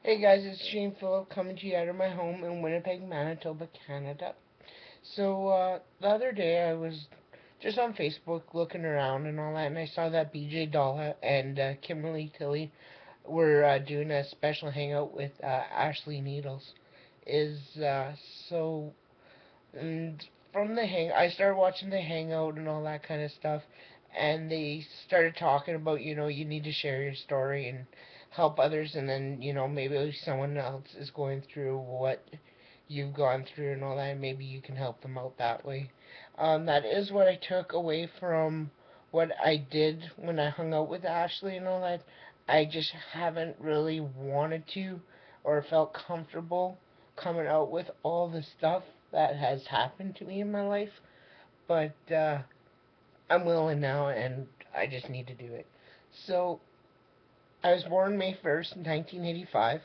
Hey guys, it's Shane Phillip coming to you out of my home in Winnipeg, Manitoba, Canada. The other day I was just on Facebook looking around and all that, and I saw that BJ Dalla and Kimberly Tilly were doing a special hangout with Ashley Needles. Is so and from the hang, I started watching the hangout and all that kind of stuff, and they started talking about, you need to share your story and help others, and then, maybe someone else is going through what you've gone through and all that, and maybe you can help them out that way. That is what I took away from what I did when I hung out with Ashley and all that. I just haven't really wanted to or felt comfortable coming out with all the stuff that has happened to me in my life, but I'm willing now and I just need to do it. So, I was born May 1st, 1985.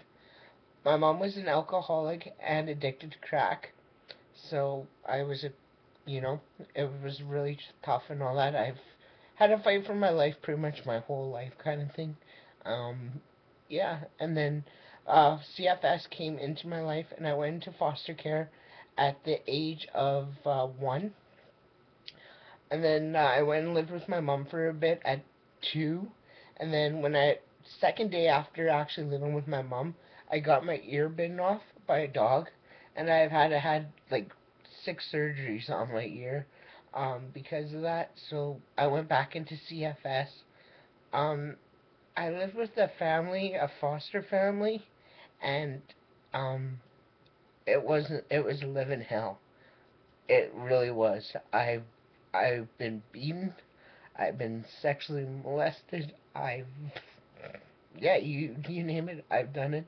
My mom was an alcoholic and addicted to crack, so I was you know, it was really tough and all that. I've had to fight for my life pretty much my whole life, kind of thing. Um, yeah, and then CFS came into my life, and I went into foster care at the age of 1. And then I went and lived with my mom for a bit at 2. And then second day after actually living with my mom, I got my ear bitten off by a dog. And I've had like 6 surgeries on my ear because of that. So I went back into CFS. Um, I lived with a family, a foster family, and um, it was living hell. It really was. I've been beaten. I've been sexually molested. Yeah, you name it, I've done it.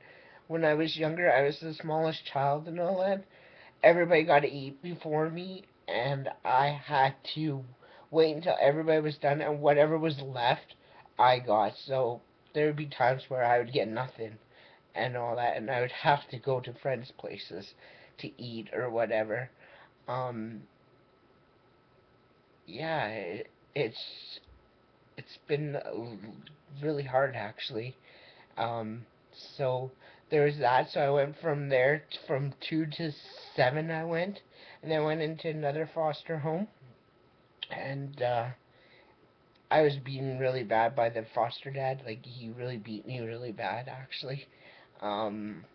When I was younger, I was the smallest child and all that. Everybody got to eat before me, and I had to wait until everybody was done, and whatever was left, I got. So there would be times where I would get nothing and all that, and I would have to go to friends' places to eat or whatever. Um, yeah, it's it's been really hard actually. Um, so there was that. So I went from there from 2 to 7. I went, and then went into another foster home, and I was beaten really bad by the foster dad. Like he really beat me really bad actually. Um,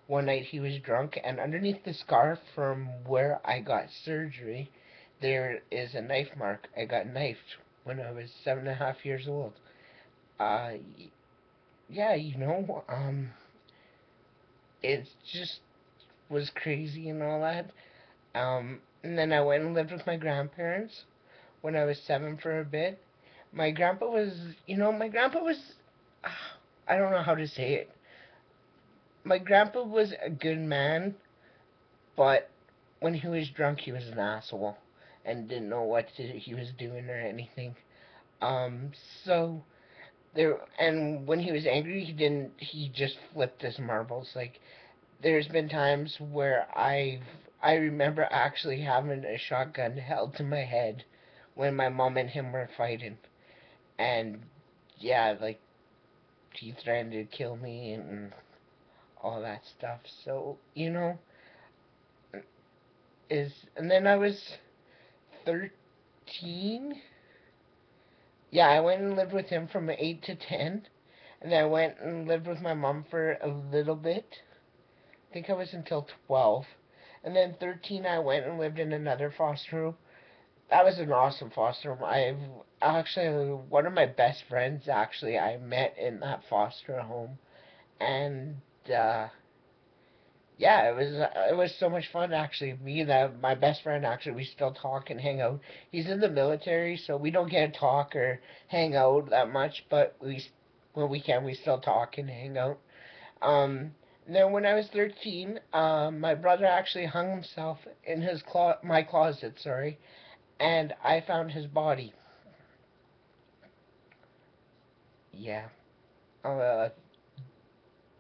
One night he was drunk, and underneath the scar from where I got surgery, there is a knife mark. I got knifed when I was 7.5 years old. Uh, yeah, it just was crazy and all that. And then I went and lived with my grandparents when I was 7 for a bit. My grandpa was, my grandpa was, I don't know how to say it. My grandpa was a good man, but when he was drunk, he was an asshole and didn't know he was doing or anything. Um, so and when he was angry, he just flipped his marbles. Like, there's been times where I remember actually having a shotgun held to my head when my mom and him were fighting, and yeah, like he threatened to kill me and all that stuff. So and then I was 13. Yeah, I went and lived with him from 8 to 10, and then I went and lived with my mom for a little bit. I think I was until 12. And then 13, I went and lived in another foster home. That was an awesome foster home. I've actually, one of my best friends, actually, I met in that foster home. And, yeah, it was so much fun, actually. Me and my best friend, actually, we still talk and hang out. He's in the military, so we don't get to talk or hang out that much, but when we can, we still talk and hang out. Um, then when I was 13, my brother actually hung himself in my closet, sorry, and I found his body. Yeah, uh,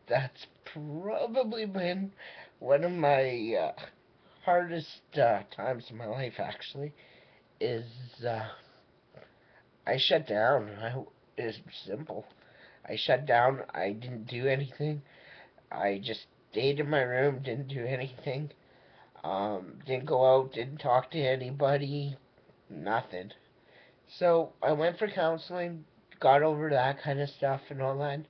that's probably been one of my hardest times in my life. Actually, is I shut down. It's simple. I shut down. I didn't do anything. I just stayed in my room, didn't do anything. Didn't go out, didn't talk to anybody, nothing. So I went for counseling, got over that kind of stuff and all that.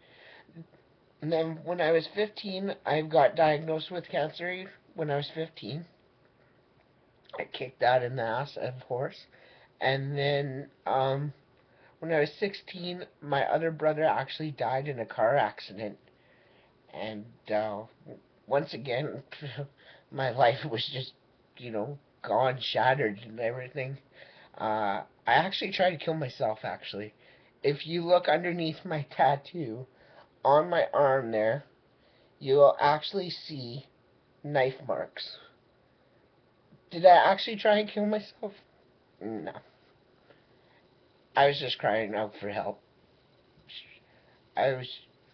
And then when I was 15, I got diagnosed with cancer when I was 15. I kicked that in the ass, of course. And then when I was 16, my other brother actually died in a car accident. And once again, my life was just, gone, shattered, and everything. I actually tried to kill myself, actually. If you look underneath my tattoo on my arm there, you'll actually see knife marks. Did I actually try and kill myself? No. I was just crying out for help. I was,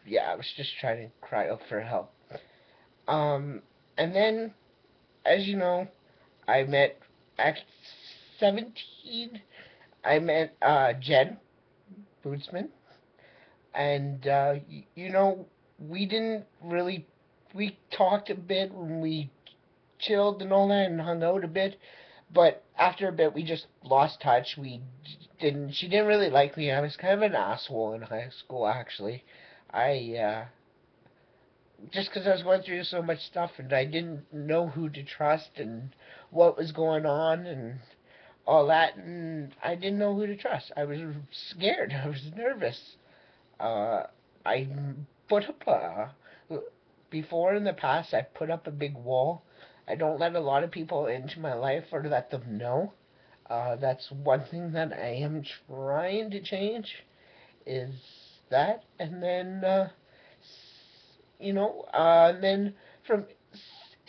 yeah, I was just trying to cry out for help. Um, and then, as you know, I met at 17. I met Jen Bootsman, and we didn't really. We talked a bit when we chilled and all that, and hung out a bit. But after a bit, we just lost touch. We didn't. She didn't really like me. I was kind of an asshole in high school, actually. I just because I was going through so much stuff, and I didn't know who to trust and what was going on and all that, and I didn't know who to trust. I was scared. I was nervous. Uh, I put up before in the past. I put up a big wall. I don't let a lot of people into my life or let them know. That's one thing that I am trying to change is that, and then then from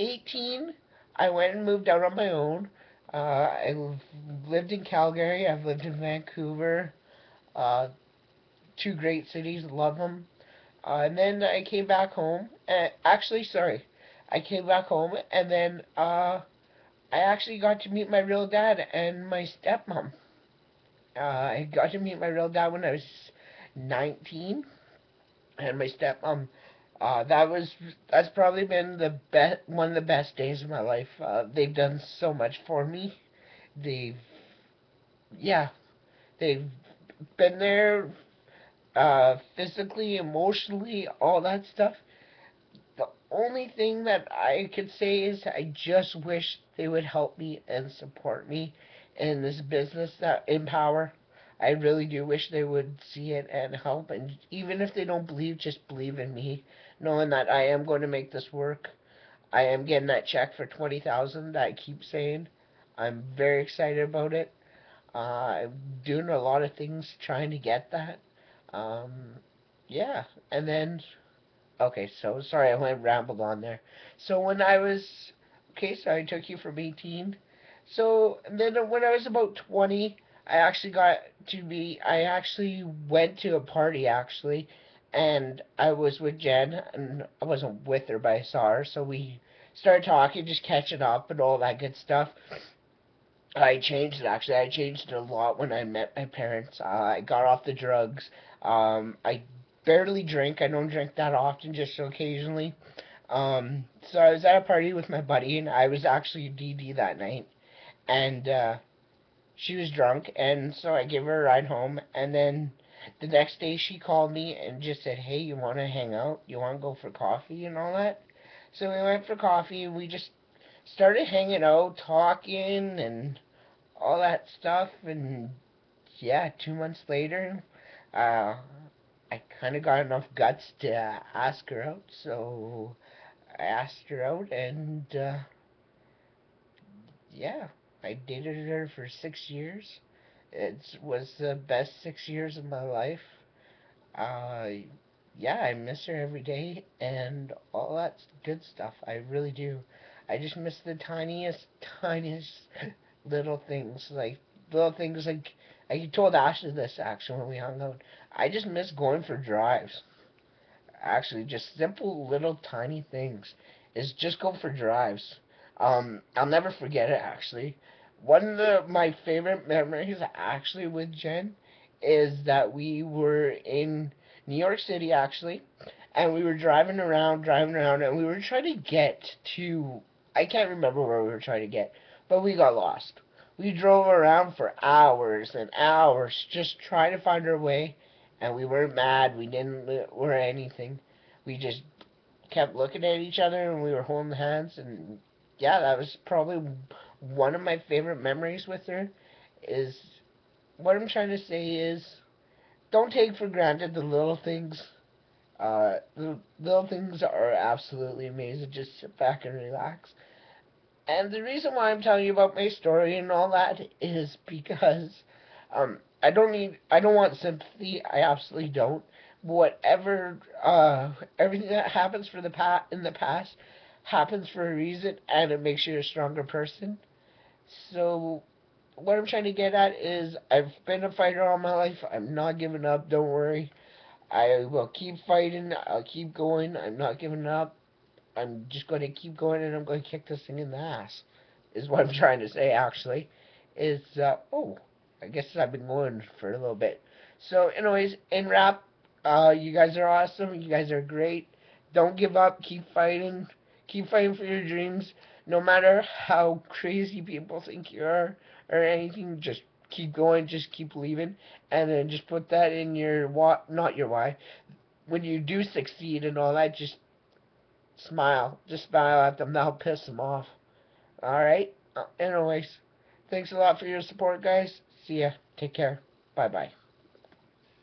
18, I went and moved out on my own. I lived in Calgary. I've lived in Vancouver. Uh, Two great cities, love them. And then I came back home. Actually, sorry, I came back home, and then I actually got to meet my real dad and my stepmom. I got to meet my real dad when I was 19, and my stepmom. That's probably been the best one of the best days of my life. They've done so much for me. They've yeah, they've been there physically, emotionally, all that stuff. The only thing that I could say is I just wish they would help me and support me in this business that Empower. I really do wish they would see it and help. And even if they don't believe, just believe in me, knowing that I am going to make this work. I am getting that check for 20,000 that I keep saying. I'm very excited about it. I'm doing a lot of things trying to get that. Um, yeah, and then okay, so sorry I went rambled on there. So when I was okay, so I took you from 18. So then when I was about 20, I actually went to a party actually, and I was with Jen, and I wasn't with her, but I saw her, so we started talking, just catching up and all that good stuff. I changed it actually. I changed it a lot when I met my parents. I got off the drugs. I barely drink. I don't drink that often, just occasionally. So I was at a party with my buddy, and I was actually DD that night, and she was drunk, and so I gave her a ride home, and then the next day she called me and just said, "Hey, you want to hang out? You want to go for coffee and all that?" So we went for coffee, and we just started hanging out, talking, and all that stuff, and yeah, 2 months later, uh, I kind of got enough guts to ask her out, so I asked her out, and yeah, I dated her for 6 years. It was the best 6 years of my life. Uh, yeah, I miss her every day, and all that good stuff. I really do. I just miss the tiniest little things, like I told Ashley this actually when we hung out. I just miss going for drives. Actually, just simple little tiny things. Is just go for drives. I'll never forget it actually. One of my favorite memories actually with Jen is that we were in New York City actually, and we were driving around, and we were trying to get to, I can't remember where we were trying to get, but we got lost. We drove around for hours and hours just trying to find our way, and we weren't mad, we didn't or anything. We just kept looking at each other, and we were holding hands, and yeah, that was probably one of my favorite memories with her. Is what I'm trying to say is, don't take for granted the little things. The little things are absolutely amazing. Just sit back and relax. And the reason why I'm telling you about my story and all that is because I don't want sympathy. I absolutely don't. Whatever, everything that happens for in the past happens for a reason, and it makes you a stronger person. So what I'm trying to get at is, I've been a fighter all my life. I'm not giving up. Don't worry. I will keep fighting. I'll keep going. I'm not giving up. I'm just going to keep going, and I'm going to kick this thing in the ass. Is what I'm trying to say, actually. Is, oh, I guess I've been going for a little bit. So, anyways, in wrap, you guys are awesome. You guys are great. Don't give up. Keep fighting. Keep fighting for your dreams. No matter how crazy people think you are or anything, just keep going. Just keep believing. And then just put that in your why, not your why. When you do succeed and all that, just smile. Just smile at them. That'll piss them off. Alright? Anyways, thanks a lot for your support, guys. See ya. Take care. Bye-bye.